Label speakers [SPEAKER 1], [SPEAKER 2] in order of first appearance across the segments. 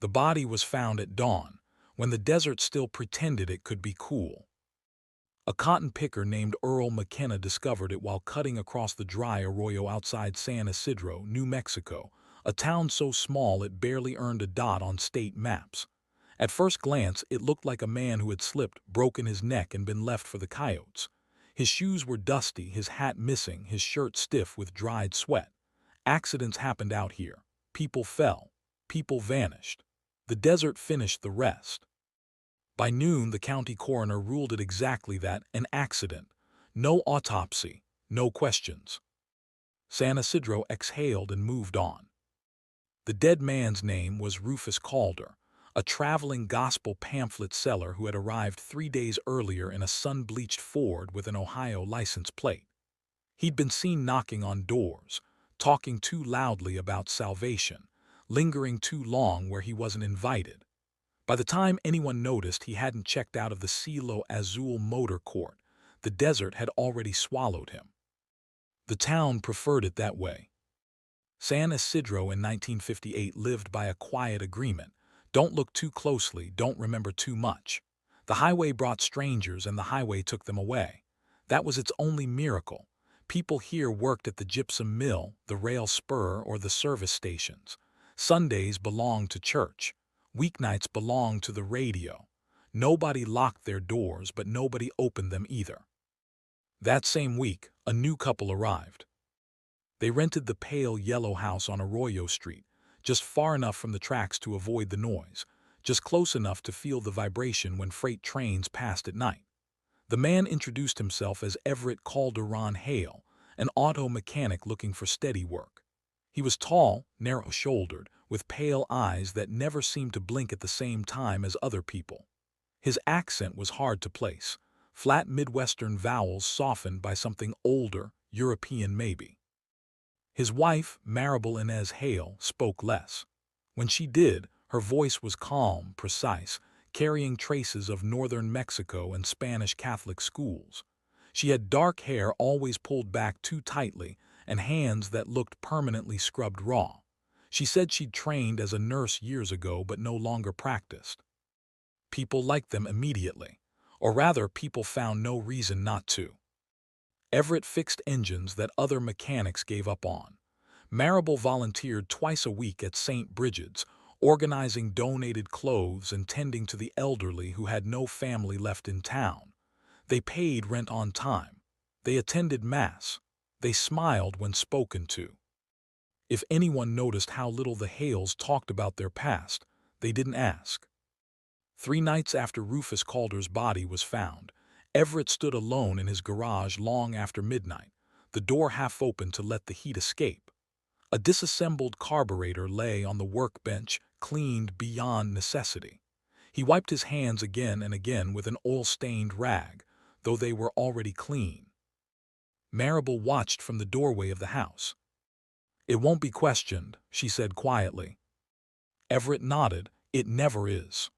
[SPEAKER 1] The body was found at dawn, when the desert still pretended it could be cool. A cotton picker named Earl McKenna discovered it while cutting across the dry arroyo outside San Isidro, New Mexico, a town so small it barely earned a dot on state maps. At first glance, it looked like a man who had slipped, broken his neck, and been left for the coyotes. His shoes were dusty, his hat missing, his shirt stiff with dried sweat. Accidents happened out here. People fell. People vanished. The desert finished the rest. By noon, the county coroner ruled it exactly that, an accident. No autopsy, no questions. San Isidro exhaled and moved on. The dead man's name was Rufus Calder, a traveling gospel pamphlet seller who had arrived 3 days earlier in a sun-bleached Ford with an Ohio license plate. He'd been seen knocking on doors, talking too loudly about salvation, lingering too long where he wasn't invited. By the time anyone noticed he hadn't checked out of the Cielo Azul motor court, the desert had already swallowed him. The town preferred it that way. San Isidro in 1958 lived by a quiet agreement. Don't look too closely, don't remember too much. The highway brought strangers and the highway took them away. That was its only miracle. People here worked at the gypsum mill, the rail spur, or the service stations. Sundays belonged to church. Weeknights belonged to the radio. Nobody locked their doors, but nobody opened them either. That same week, a new couple arrived. They rented the pale yellow house on Arroyo Street, just far enough from the tracks to avoid the noise, just close enough to feel the vibration when freight trains passed at night. The man introduced himself as Everett Hale, an auto mechanic looking for steady work. He was tall, narrow-shouldered, with pale eyes that never seemed to blink at the same time as other people. His accent was hard to place, flat Midwestern vowels softened by something older, European maybe. His wife, Maribel Hale, spoke less. When she did, her voice was calm, precise, carrying traces of northern Mexico and Spanish Catholic schools. She had dark hair always pulled back too tightly and hands that looked permanently scrubbed raw. She said she'd trained as a nurse years ago but no longer practiced. People liked them immediately, or rather, people found no reason not to. Everett fixed engines that other mechanics gave up on. Maribel volunteered twice a week at St. Bridget's, organizing donated clothes and tending to the elderly who had no family left in town. They paid rent on time. They attended Mass. They smiled when spoken to. If anyone noticed how little the Hales talked about their past, they didn't ask. 3 nights after Rufus Calder's body was found, Everett stood alone in his garage long after midnight, the door half open to let the heat escape. A disassembled carburetor lay on the workbench, cleaned beyond necessity. He wiped his hands again and again with an oil-stained rag, though they were already clean. Maribel watched from the doorway of the house. "It won't be questioned," she said quietly. Everett nodded. "It never is."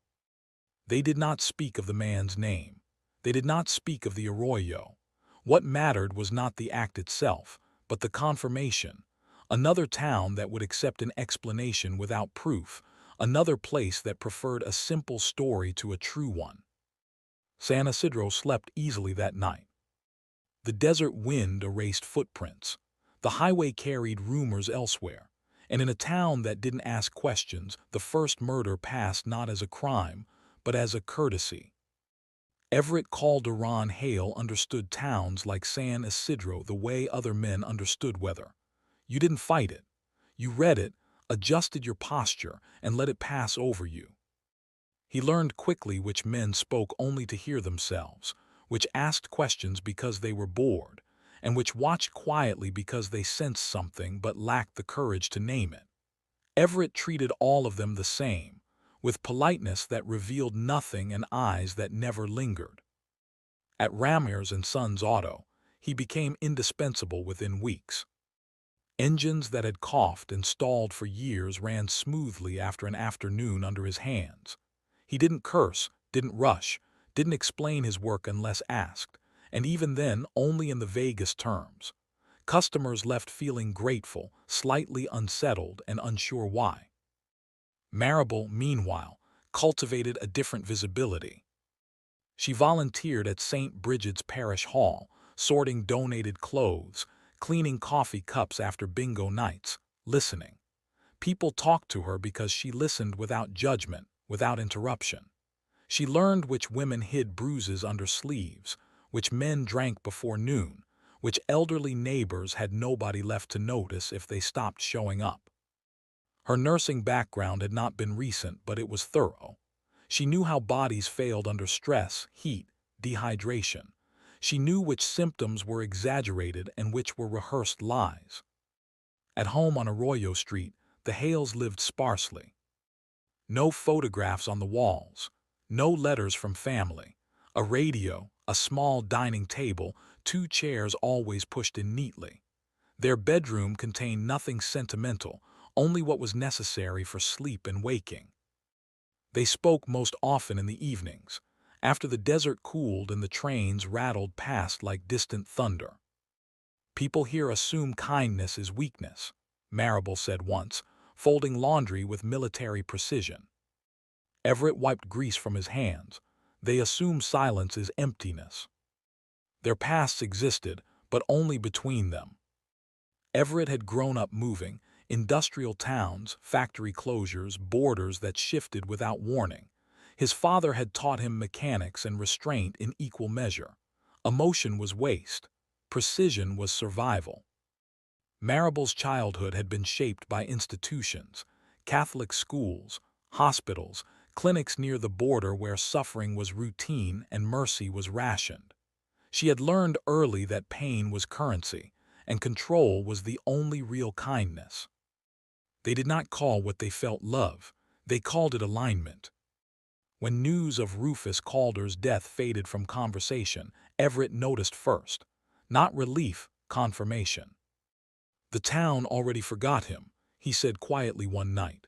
[SPEAKER 1] They did not speak of the man's name. They did not speak of the arroyo. What mattered was not the act itself, but the confirmation. Another town that would accept an explanation without proof, another place that preferred a simple story to a true one. San Isidro slept easily that night. The desert wind erased footprints. The highway carried rumors elsewhere. And in a town that didn't ask questions, the first murder passed not as a crime, but as a courtesy. Everett Hale understood towns like San Isidro the way other men understood weather. You didn't fight it. You read it, adjusted your posture, and let it pass over you. He learned quickly which men spoke only to hear themselves, which asked questions because they were bored, and which watched quietly because they sensed something but lacked the courage to name it. Everett treated all of them the same, with politeness that revealed nothing and eyes that never lingered. At Ramers and Sons Auto, he became indispensable within weeks. Engines that had coughed and stalled for years ran smoothly after an afternoon under his hands. He didn't curse, didn't rush, didn't explain his work unless asked, and even then only in the vaguest terms. Customers left feeling grateful, slightly unsettled, and unsure why. Maribel, meanwhile, cultivated a different visibility. She volunteered at St. Bridget's Parish Hall, sorting donated clothes, cleaning coffee cups after bingo nights, listening. People talked to her because she listened without judgment, without interruption. She learned which women hid bruises under sleeves, which men drank before noon, which elderly neighbors had nobody left to notice if they stopped showing up. Her nursing background had not been recent, but it was thorough. She knew how bodies failed under stress, heat, dehydration. She knew which symptoms were exaggerated and which were rehearsed lies. At home on Arroyo Street, the Hales lived sparsely. No photographs on the walls, no letters from family, a radio, a small dining table, two chairs always pushed in neatly. Their bedroom contained nothing sentimental, only what was necessary for sleep and waking. They spoke most often in the evenings, after the desert cooled and the trains rattled past like distant thunder. People here assume kindness is weakness, Maribel said once, folding laundry with military precision. Everett wiped grease from his hands. They assume silence is emptiness. Their pasts existed, but only between them. Everett had grown up moving, industrial towns, factory closures, borders that shifted without warning. His father had taught him mechanics and restraint in equal measure. Emotion was waste. Precision was survival. Maribel's childhood had been shaped by institutions, Catholic schools, hospitals, clinics near the border where suffering was routine and mercy was rationed. She had learned early that pain was currency, and control was the only real kindness. They did not call what they felt love, they called it alignment. When news of Rufus Calder's death faded from conversation, Everett noticed first. Not relief, confirmation. The town already forgot him, he said quietly one night.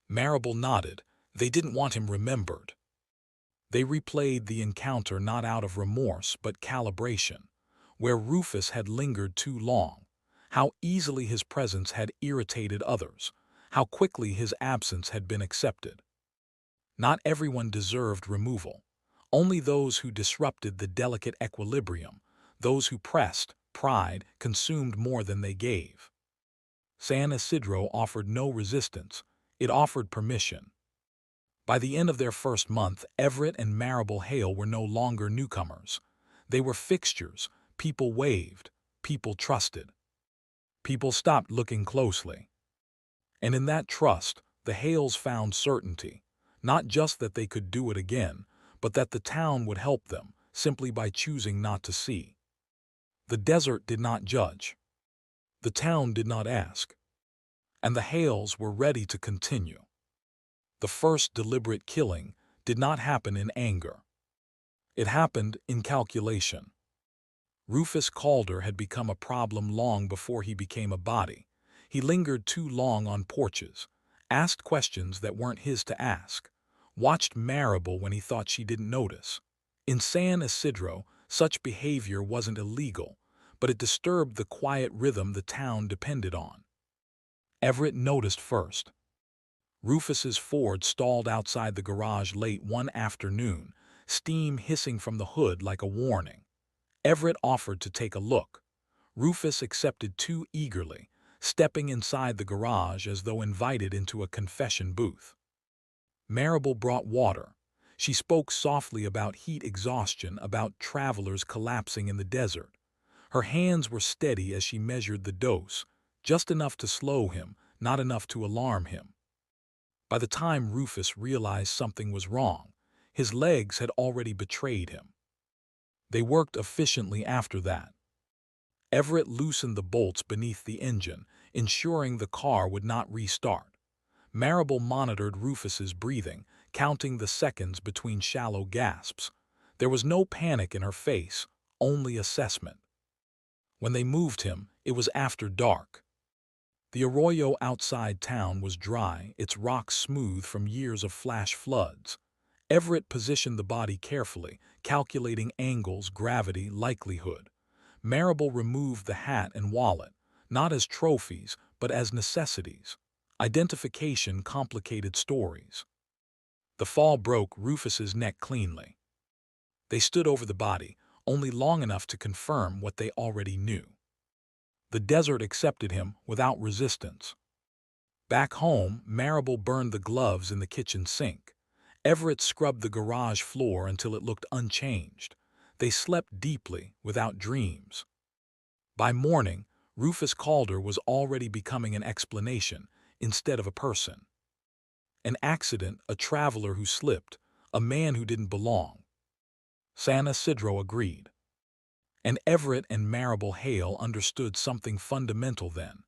[SPEAKER 1] Maribel nodded. They didn't want him remembered. They replayed the encounter not out of remorse but calibration, where Rufus had lingered too long, how easily his presence had irritated others, how quickly his absence had been accepted. Not everyone deserved removal, only those who disrupted the delicate equilibrium, those who pressed, pride, consumed more than they gave. San Isidro offered no resistance, it offered permission. By the end of their first month, Everett and Maribel Hale were no longer newcomers. They were fixtures, people waved, people trusted. People stopped looking closely. And in that trust, the Hales found certainty, not just that they could do it again, but that the town would help them, simply by choosing not to see. The desert did not judge. The town did not ask. And the Hales were ready to continue. The first deliberate killing did not happen in anger. It happened in calculation. Rufus Calder had become a problem long before he became a body. He lingered too long on porches, asked questions that weren't his to ask, watched Maribel when he thought she didn't notice. In San Isidro, such behavior wasn't illegal, but it disturbed the quiet rhythm the town depended on. Everett noticed first. Rufus's Ford stalled outside the garage late one afternoon, steam hissing from the hood like a warning. Everett offered to take a look. Rufus accepted too eagerly, stepping inside the garage as though invited into a confession booth. Maribel brought water. She spoke softly about heat exhaustion, about travelers collapsing in the desert. Her hands were steady as she measured the dose, just enough to slow him, not enough to alarm him. By the time Rufus realized something was wrong, his legs had already betrayed him. They worked efficiently after that. Everett loosened the bolts beneath the engine, ensuring the car would not restart. Maribel monitored Rufus's breathing, counting the seconds between shallow gasps. There was no panic in her face, only assessment. When they moved him, it was after dark. The arroyo outside town was dry, its rocks smooth from years of flash floods. Everett positioned the body carefully, calculating angles, gravity, likelihood. Maribel removed the hat and wallet, not as trophies, but as necessities. Identification complicated stories. The fall broke Rufus's neck cleanly. They stood over the body, only long enough to confirm what they already knew. The desert accepted him without resistance. Back home, Maribel burned the gloves in the kitchen sink. Everett scrubbed the garage floor until it looked unchanged. They slept deeply, without dreams. By morning, Rufus Calder was already becoming an explanation instead of a person. An accident, a traveler who slipped, a man who didn't belong. San Isidro agreed. And Everett and Maribel Hale understood something fundamental then.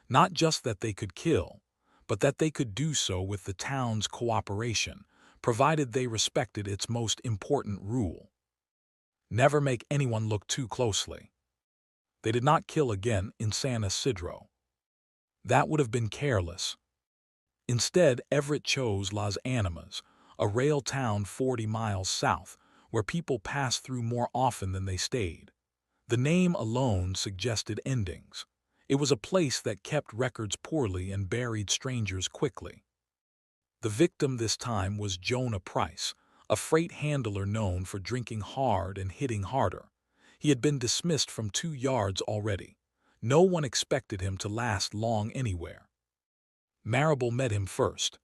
[SPEAKER 1] Not just that they could kill, but that they could do so with the town's cooperation, provided they respected its most important rule. Never make anyone look too closely. They did not kill again in San Isidro. That would have been careless. Instead, Everett chose Las Animas, a rail town 40 miles south, where people passed through more often than they stayed. The name alone suggested endings. It was a place that kept records poorly and buried strangers quickly. The victim this time was Jonah Price, a freight handler known for drinking hard and hitting harder. He had been dismissed from 2 yards already. No one expected him to last long anywhere. Maribel met him first.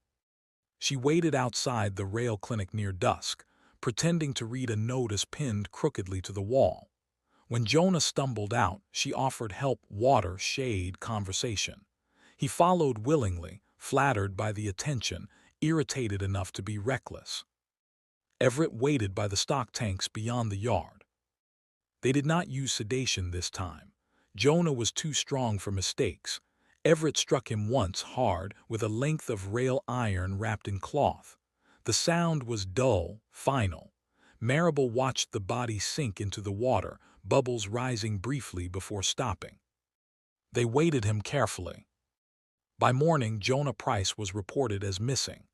[SPEAKER 1] She waited outside the rail clinic near dusk, pretending to read a notice pinned crookedly to the wall. When Jonah stumbled out, she offered help, water, shade, conversation. He followed willingly, flattered by the attention, irritated enough to be reckless. Everett waited by the stock tanks beyond the yard. They did not use sedation this time. Jonah was too strong for mistakes. Everett struck him once hard with a length of rail iron wrapped in cloth. The sound was dull, final. Maribel watched the body sink into the water, bubbles rising briefly before stopping. They weighted him carefully. By morning, Jonah Price was reported as missing.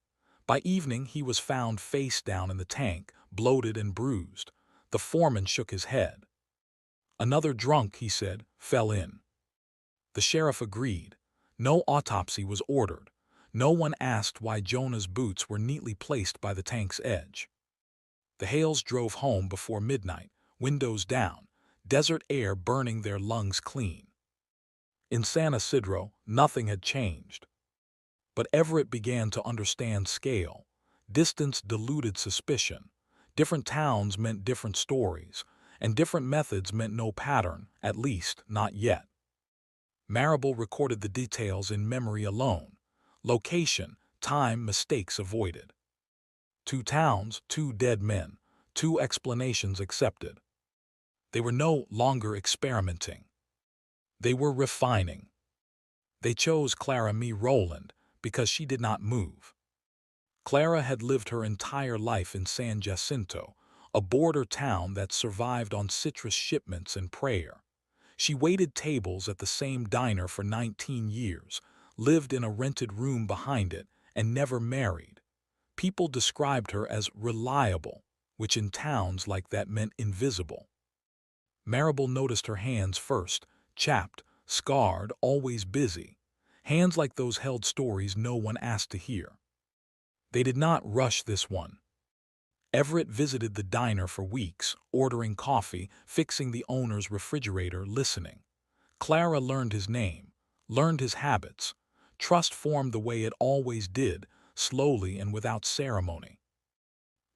[SPEAKER 1] By evening, he was found face down in the tank, bloated and bruised. The foreman shook his head. Another drunk, he said, fell in. The sheriff agreed. No autopsy was ordered. No one asked why Jonah's boots were neatly placed by the tank's edge. The Hales drove home before midnight, windows down, desert air burning their lungs clean. In San Isidro, nothing had changed. But Everett began to understand scale. Distance diluted suspicion. Different towns meant different stories, and different methods meant no pattern, at least not yet. Maribel recorded the details in memory alone. Location, time, mistakes avoided. 2 towns, 2 dead men, 2 explanations accepted. They were no longer experimenting. They were refining. They chose Clara Me Rowland because she did not move. Clara had lived her entire life in San Jacinto, a border town that survived on citrus shipments and prayer. She waited tables at the same diner for 19 years, lived in a rented room behind it, and never married. People described her as reliable, which in towns like that meant invisible. Maribel noticed her hands first, chapped, scarred, always busy. Hands like those held stories no one asked to hear. They did not rush this one. Everett visited the diner for weeks, ordering coffee, fixing the owner's refrigerator, listening. Clara learned his name, learned his habits. Trust formed the way it always did, slowly and without ceremony.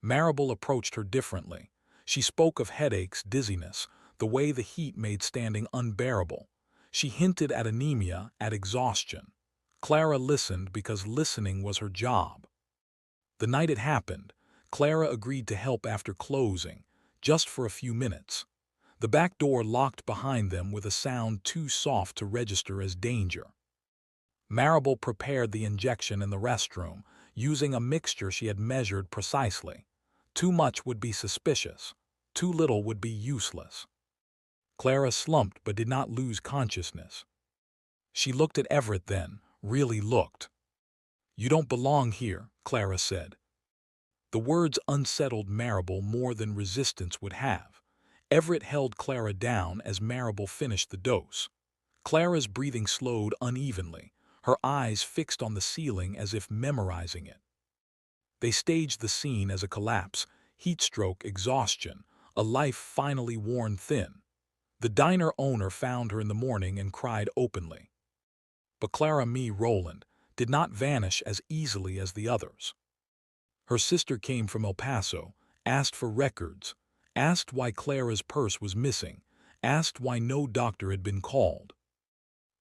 [SPEAKER 1] Maribel approached her differently. She spoke of headaches, dizziness, the way the heat made standing unbearable. She hinted at anemia, at exhaustion. Clara listened because listening was her job. The night it happened, Clara agreed to help after closing, just for a few minutes. The back door locked behind them with a sound too soft to register as danger. Maribel prepared the injection in the restroom, using a mixture she had measured precisely. Too much would be suspicious. Too little would be useless. Clara slumped but did not lose consciousness. She looked at Everett then, really looked. "You don't belong here," Clara said. The words unsettled Maribel more than resistance would have. Everett held Clara down as Maribel finished the dose. Clara's breathing slowed unevenly. her eyes fixed on the ceiling as if memorizing it. They staged the scene as a collapse, heatstroke, exhaustion, a life finally worn thin. The diner owner found her in the morning and cried openly. But Clara Mee Rowland did not vanish as easily as the others. Her sister came from El Paso, asked for records, asked why Clara's purse was missing, asked why no doctor had been called.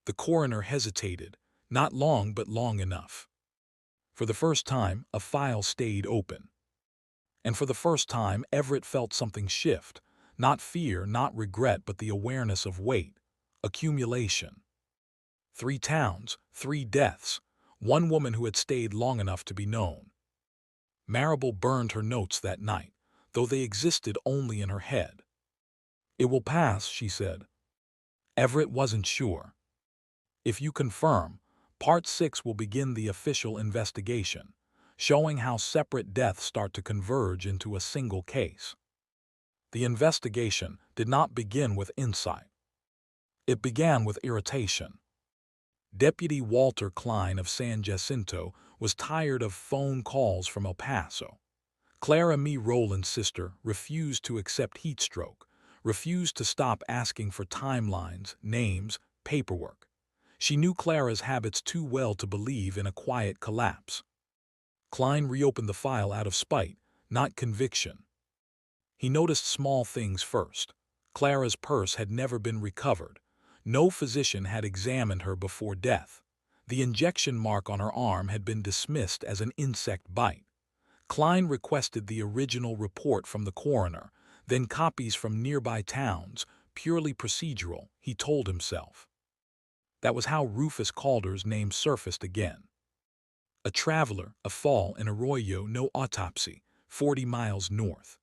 [SPEAKER 1] The coroner hesitated, not long but long enough. For the first time, a file stayed open. And for the first time, Everett felt something shift, not fear, not regret, but the awareness of weight, accumulation. 3 towns, 3 deaths, one woman who had stayed long enough to be known. Maribel burned her notes that night, though they existed only in her head. "It will pass," she said. Everett wasn't sure. "If you confirm, Part 6 will begin the official investigation, showing how separate deaths start to converge into a single case." The investigation did not begin with insight. It began with irritation. Deputy Walter Klein of San Jacinto was tired of phone calls from El Paso. Clara Mee Rowland's sister refused to accept heatstroke, refused to stop asking for timelines, names, paperwork. She knew Clara's habits too well to believe in a quiet collapse. Klein reopened the file out of spite, not conviction. He noticed small things first. Clara's purse had never been recovered. No physician had examined her before death. The injection mark on her arm had been dismissed as an insect bite. Klein requested the original report from the coroner, then copies from nearby towns, purely procedural, he told himself. That was how Rufus Calder's name surfaced again. A traveler, a fall in Arroyo, no autopsy, 40 miles north.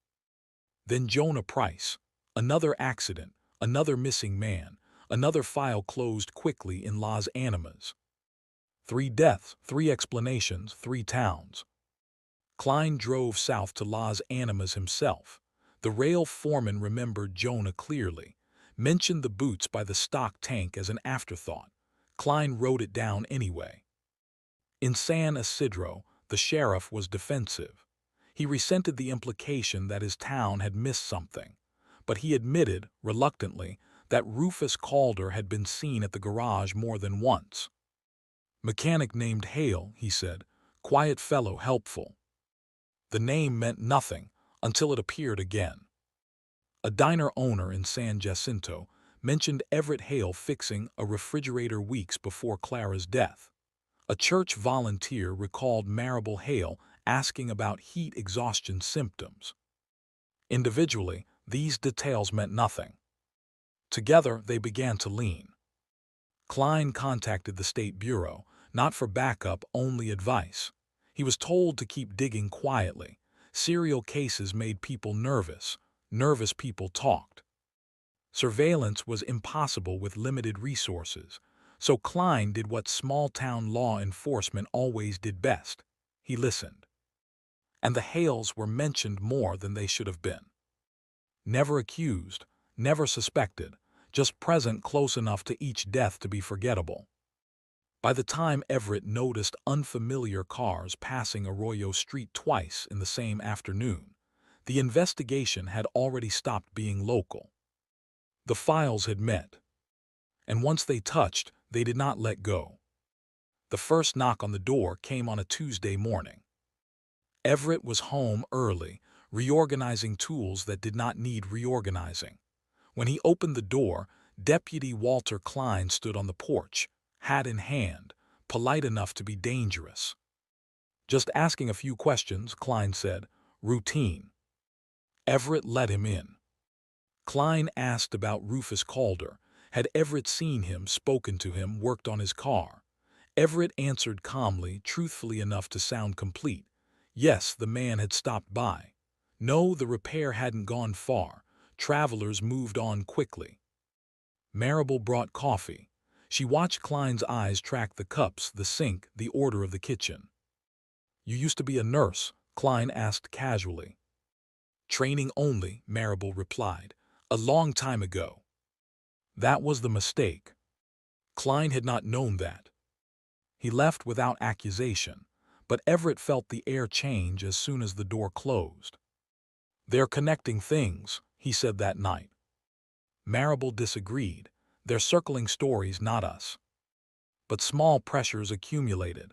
[SPEAKER 1] Then Jonah Price, another accident, another missing man, another file closed quickly in Las Animas. 3 deaths, 3 explanations, 3 towns. Klein drove south to Las Animas himself. The rail foreman remembered Jonah clearly, mentioned the boots by the stock tank as an afterthought. Klein wrote it down anyway. In San Isidro, the sheriff was defensive. He resented the implication that his town had missed something, but he admitted, reluctantly, that Rufus Calder had been seen at the garage more than once. "Mechanic named Hale," he said, "quiet fellow, helpful." The name meant nothing until it appeared again. A diner owner in San Jacinto mentioned Everett Hale fixing a refrigerator weeks before Clara's death. A church volunteer recalled Maribel Hale asking about heat exhaustion symptoms. Individually, these details meant nothing. Together, they began to lean. Klein contacted the State Bureau, not for backup, only advice. He was told to keep digging quietly. Serial cases made people nervous. Nervous people talked. Surveillance was impossible with limited resources, so Klein did what small-town law enforcement always did best. He listened. And the Hales were mentioned more than they should have been. Never accused, never suspected, just present close enough to each death to be forgettable. By the time Everett noticed unfamiliar cars passing Arroyo Street twice in the same afternoon, the investigation had already stopped being local. The files had met, and once they touched, they did not let go. The first knock on the door came on a Tuesday morning. Everett was home early, reorganizing tools that did not need reorganizing. When he opened the door, Deputy Walter Klein stood on the porch, hat in hand, polite enough to be dangerous. "Just asking a few questions," Klein said. "Routine." Everett let him in. Klein asked about Rufus Calder. Had Everett seen him, spoken to him, worked on his car? Everett answered calmly, truthfully enough to sound complete. Yes, the man had stopped by. No, the repair hadn't gone far. Travelers moved on quickly. Maribel brought coffee. She watched Klein's eyes track the cups, the sink, the order of the kitchen. "You used to be a nurse?" Klein asked casually. "Training only," Maribel replied. "A long time ago." That was the mistake. Klein had not known that. He left without accusation, but Everett felt the air change as soon as the door closed. "They're connecting things," he said that night. Maribel disagreed. "They're circling stories, not us." But small pressures accumulated.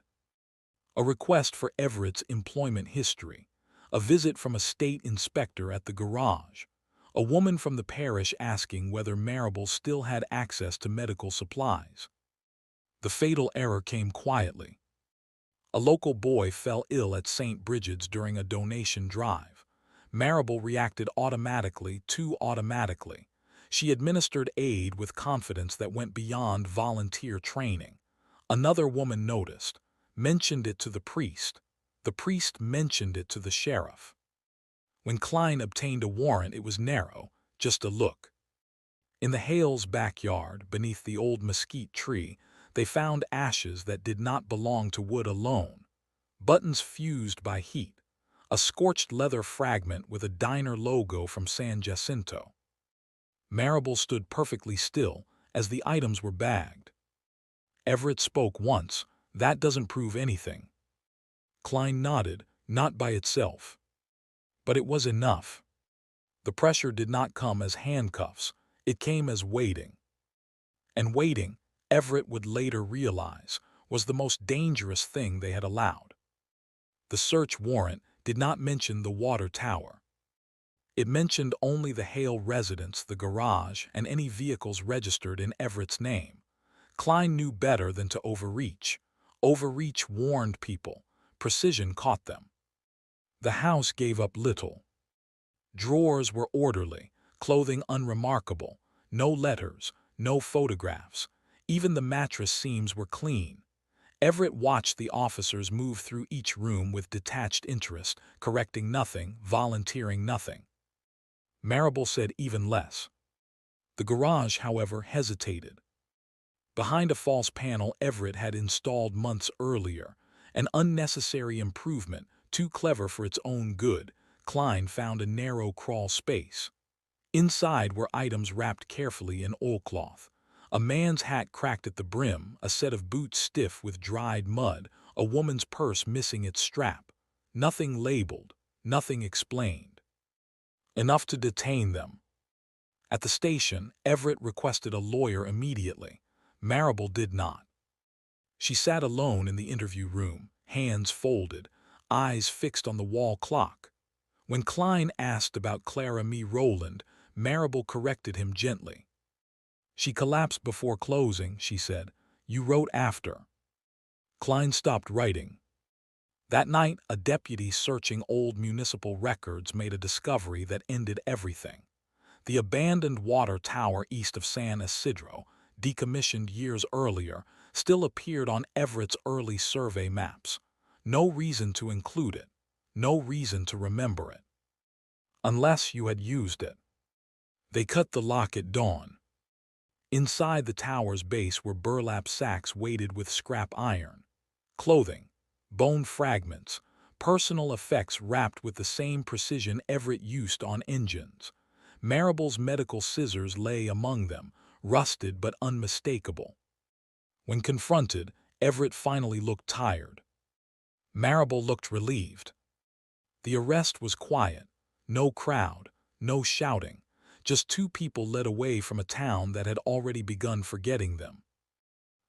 [SPEAKER 1] A request for Everett's employment history, a visit from a state inspector at the garage, a woman from the parish asking whether Maribel still had access to medical supplies. The fatal error came quietly. A local boy fell ill at St. Bridget's during a donation drive. Maribel reacted automatically, too automatically. She administered aid with confidence that went beyond volunteer training. Another woman noticed, mentioned it to the priest. The priest mentioned it to the sheriff. When Klein obtained a warrant, it was narrow, just a look. In the Hales' backyard, beneath the old mesquite tree, they found ashes that did not belong to wood alone. Buttons fused by heat, a scorched leather fragment with a diner logo from San Jacinto. Maribel stood perfectly still as the items were bagged. Everett spoke once. "That doesn't prove anything." Klein nodded, "Not by itself." But it was enough. The pressure did not come as handcuffs, it came as waiting. And waiting, Everett would later realize, was the most dangerous thing they had allowed. The search warrant did not mention the water tower. It mentioned only the Hale residence, the garage, and any vehicles registered in Everett's name. Klein knew better than to overreach. Overreach warned people. Precision caught them. The house gave up little. Drawers were orderly, clothing unremarkable, no letters, no photographs. Even the mattress seams were clean. Everett watched the officers move through each room with detached interest, correcting nothing, volunteering nothing. Maribel said even less. The garage, however, hesitated. Behind a false panel Everett had installed months earlier, an unnecessary improvement, too clever for its own good, Klein found a narrow crawl space. Inside were items wrapped carefully in oilcloth. A man's hat cracked at the brim, a set of boots stiff with dried mud, a woman's purse missing its strap. Nothing labeled, nothing explained. Enough to detain them. At the station, Everett requested a lawyer immediately. Maribel did not. She sat alone in the interview room, hands folded, eyes fixed on the wall clock. When Klein asked about Clara Mee Rowland, Maribel corrected him gently. "She collapsed before closing," she said. "You wrote after." Klein stopped writing. That night, a deputy searching old municipal records made a discovery that ended everything. The abandoned water tower east of San Isidro, decommissioned years earlier, still appeared on Everett's early survey maps. No reason to include it. No reason to remember it. Unless you had used it. They cut the lock at dawn. Inside the tower's base were burlap sacks weighted with scrap iron. Clothing, bone fragments, personal effects wrapped with the same precision Everett used on engines. Maribel's medical scissors lay among them, rusted but unmistakable. When confronted, Everett finally looked tired. Maribel looked relieved. The arrest was quiet. No crowd, no shouting. Just two people led away from a town that had already begun forgetting them.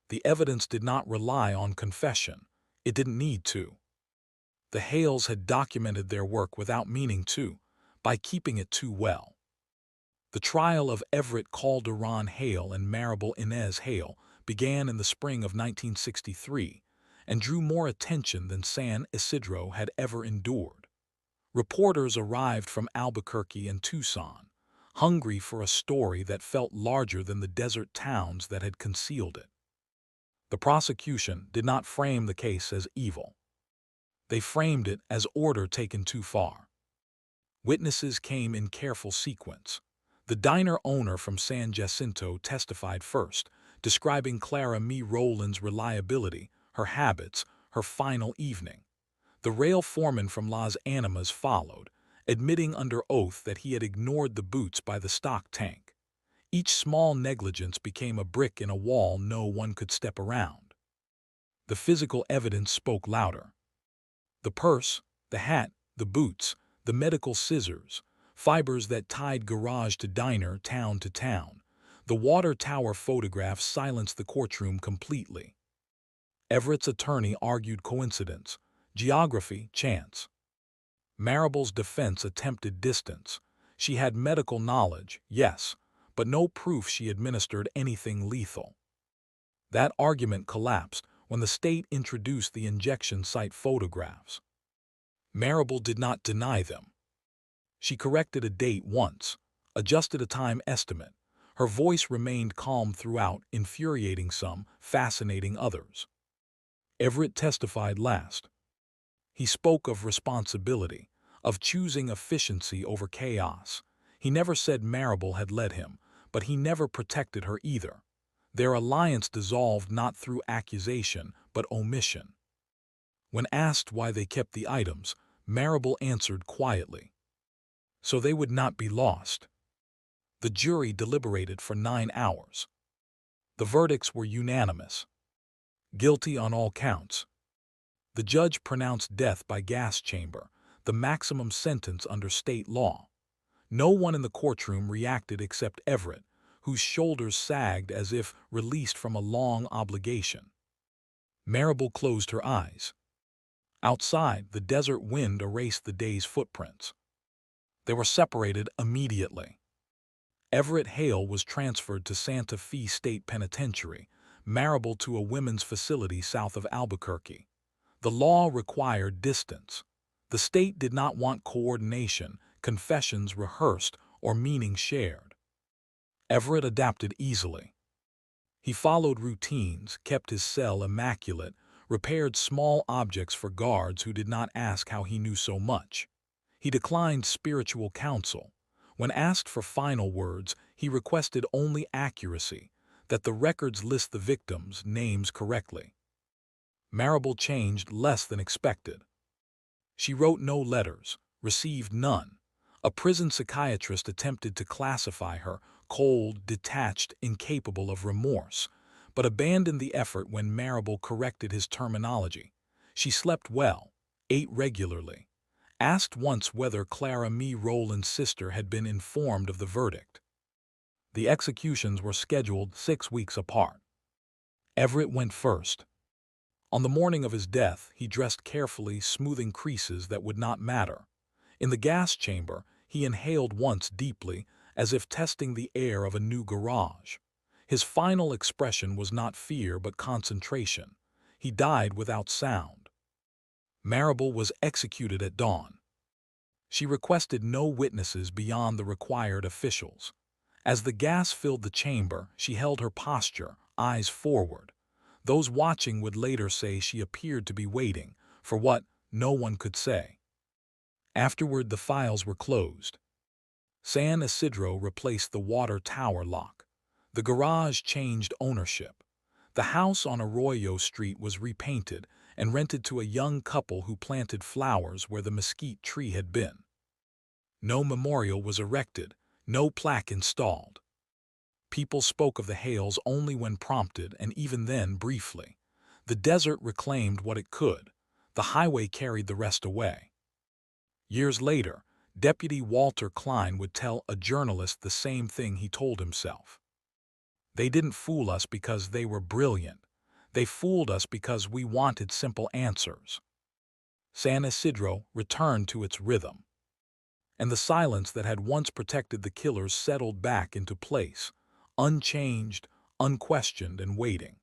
[SPEAKER 1] The evidence did not rely on confession. It didn't need to. The Hales had documented their work without meaning to, by keeping it too well. The trial of Everett Calderon Hale and Maribel Inez Hale began in the spring of 1963 and drew more attention than San Isidro had ever endured. Reporters arrived from Albuquerque and Tucson, hungry for a story that felt larger than the desert towns that had concealed it. The prosecution did not frame the case as evil. They framed it as order taken too far. Witnesses came in careful sequence. The diner owner from San Jacinto testified first, describing Clara Mee Rowland's reliability, her habits, her final evening. The rail foreman from Las Animas followed, admitting under oath that he had ignored the boots by the stock tank. Each small negligence became a brick in a wall no one could step around. The physical evidence spoke louder. The purse, the hat, the boots, the medical scissors, fibers that tied garage to diner, town to town. The water tower photograph silenced the courtroom completely. Everett's attorney argued coincidence, geography, chance. Maribel's defense attempted distance. She had medical knowledge, yes, but no proof she administered anything lethal. That argument collapsed when the state introduced the injection site photographs. Maribel did not deny them. She corrected a date once, adjusted a time estimate. Her voice remained calm throughout, infuriating some, fascinating others. Everett testified last. He spoke of responsibility, of choosing efficiency over chaos. He never said Maribel had led him, but he never protected her either. Their alliance dissolved not through accusation, but omission. When asked why they kept the items, Maribel answered quietly, so they would not be lost. The jury deliberated for 9 hours. The verdicts were unanimous. Guilty on all counts. The judge pronounced death by gas chamber, the maximum sentence under state law. No one in the courtroom reacted except Everett, whose shoulders sagged as if released from a long obligation. Maribel closed her eyes. Outside, the desert wind erased the day's footprints. They were separated immediately. Everett Hale was transferred to Santa Fe State Penitentiary, Maribel to a women's facility south of Albuquerque. The law required distance. The state did not want coordination, confessions rehearsed, or meaning shared. Everett adapted easily. He followed routines, kept his cell immaculate, repaired small objects for guards who did not ask how he knew so much. He declined spiritual counsel. When asked for final words, he requested only accuracy, that the records list the victims' names correctly. Maribel changed less than expected. She wrote no letters, received none. A prison psychiatrist attempted to classify her, cold, detached, incapable of remorse, but abandoned the effort when Maribel corrected his terminology. She slept well, ate regularly, asked once whether Clara Mee Rowland's sister had been informed of the verdict. The executions were scheduled 6 weeks apart. Everett went first. On the morning of his death, he dressed carefully, smoothing creases that would not matter. In the gas chamber, he inhaled once deeply, as if testing the air of a new garage. His final expression was not fear but concentration. He died without sound. Maribel was executed at dawn. She requested no witnesses beyond the required officials. As the gas filled the chamber, she held her posture, eyes forward. Those watching would later say she appeared to be waiting, for what, no one could say. Afterward, the files were closed. San Isidro replaced the water tower lock. The garage changed ownership. The house on Arroyo Street was repainted and rented to a young couple who planted flowers where the mesquite tree had been. No memorial was erected, no plaque installed. People spoke of the Hales only when prompted, and even then briefly. The desert reclaimed what it could. The highway carried the rest away. Years later, Deputy Walter Klein would tell a journalist the same thing he told himself. They didn't fool us because they were brilliant. They fooled us because we wanted simple answers. San Isidro returned to its rhythm. And the silence that had once protected the killers settled back into place, unchanged, unquestioned, and waiting.